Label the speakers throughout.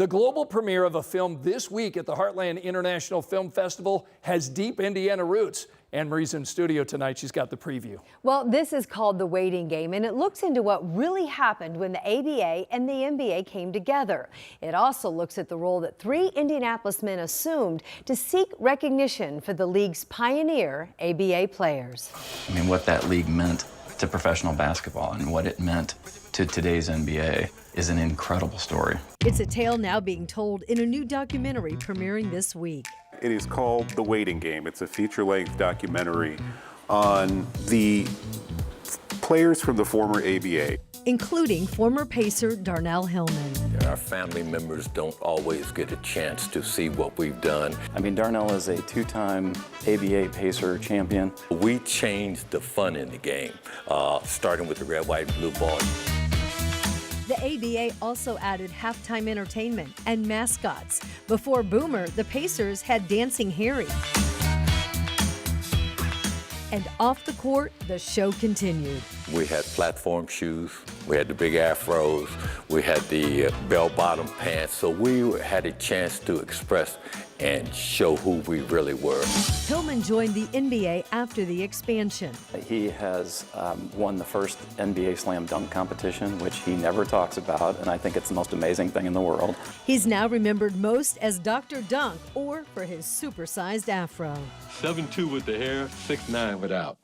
Speaker 1: The global premiere of a film this week at the Heartland International Film Festival has deep Indiana roots. Anne Marie's in studio tonight. She's got the preview.
Speaker 2: Well, this is called The Waiting Game, and it looks into what really happened when the ABA and the NBA came together. It also looks at the role that 3 Indianapolis men assumed to seek recognition for the league's pioneer ABA players.
Speaker 3: I mean, what that league meant to professional basketball and what it meant to today's NBA is an incredible story.
Speaker 2: It's a tale now being told in a new documentary premiering this week.
Speaker 4: It is called The Waiting Game. It's a feature-length documentary on the players from the former ABA,
Speaker 2: including former Pacer Darnell Hillman.
Speaker 5: Our family members don't always get a chance to see what we've done.
Speaker 3: I mean, Darnell is a 2-time ABA Pacer champion.
Speaker 5: We changed the fun in the game, starting with the red, white, and blue ball.
Speaker 2: The ABA also added halftime entertainment and mascots. Before Boomer, the Pacers had Dancing Harry. And off the court, the show continued.
Speaker 5: We had platform shoes, we had the big afros, we had the bell-bottom pants, so we had a chance to express and show who we really were.
Speaker 2: Hillman joined the NBA after the expansion.
Speaker 3: He has won the first NBA slam dunk competition, which he never talks about, and I think it's the most amazing thing in the world.
Speaker 2: He's now remembered most as Dr. Dunk or for his supersized afro.
Speaker 6: 7'2" with the hair, 6'9" without.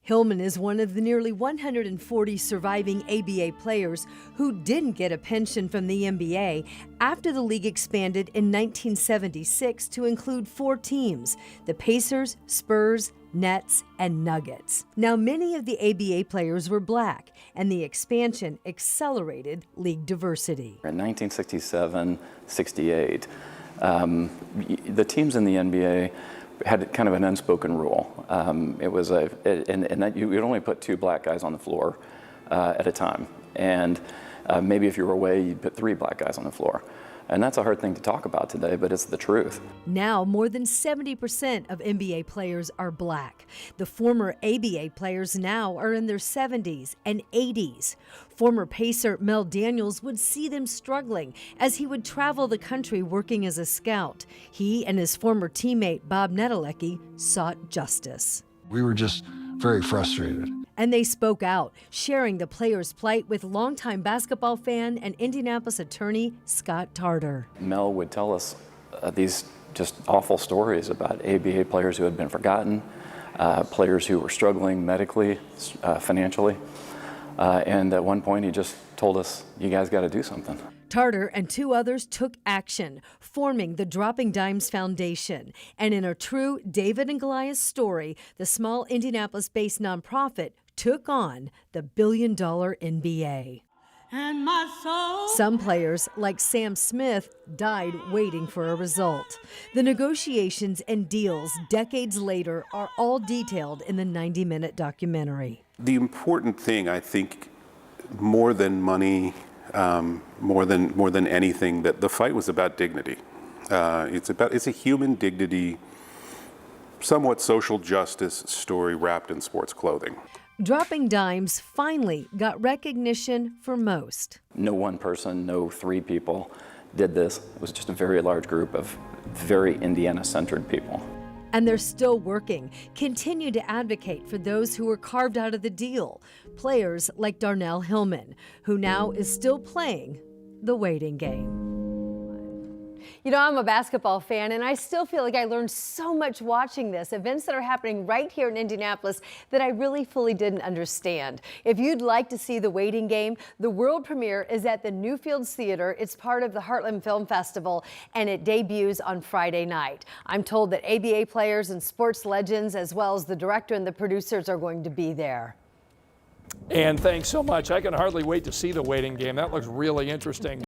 Speaker 2: Hillman is one of the nearly 140 surviving ABA players who didn't get a pension from the NBA after the league expanded in 1976 to include 4 teams: the Pacers, Spurs, Nets, and Nuggets. Now, many of the ABA players were black, and the expansion accelerated league diversity.
Speaker 3: In 1967-68, the teams in the NBA had kind of an unspoken rule. It was and that you'd only put 2 black guys on the floor at a time. And maybe if you were away, you'd put 3 black guys on the floor. And that's a hard thing to talk about today, but it's the truth.
Speaker 2: Now, more than 70% of NBA players are black. The former ABA players now are in their 70s and 80s. Former Pacer Mel Daniels would see them struggling as he would travel the country working as a scout. He and his former teammate Bob Nedelecki sought justice.
Speaker 7: We were just very frustrated.
Speaker 2: And they spoke out, sharing the players' plight with longtime basketball fan and Indianapolis attorney Scott Tarter.
Speaker 3: Mel would tell us these just awful stories about ABA players who had been forgotten, players who were struggling medically, financially. And at one point he just told us, you guys got to do something.
Speaker 2: Tarter and 2 others took action, forming the Dropping Dimes Foundation. And in a true David and Goliath story, the small Indianapolis-based nonprofit took on the billion-dollar NBA.
Speaker 8: And my soul.
Speaker 2: Some players, like Sam Smith, died waiting for a result. The negotiations and deals decades later are all detailed in the 90-minute documentary.
Speaker 4: the important thing, I think, more than money, more than anything, that the fight was about dignity. It's a human dignity, somewhat social justice story wrapped in sports clothing.
Speaker 2: Dropping Dimes finally got recognition for most.
Speaker 3: No one person, no 3 people did this. It was just a very large group of very Indiana-centered people.
Speaker 2: And they're still working, continue to advocate for those who were carved out of the deal. Players like Darnell Hillman, who now is still playing the waiting game. You know, I'm a basketball fan, and I still feel like I learned so much watching this. Events that are happening right here in Indianapolis that I really fully didn't understand. If you'd like to see The Waiting Game, the world premiere is at the Newfields Theater. It's part of the Heartland Film Festival, and it debuts on Friday night. I'm told that ABA players and sports legends, as well as the director and the producers, are going to be there.
Speaker 1: And thanks so much. I can hardly wait to see The Waiting Game. That looks really interesting.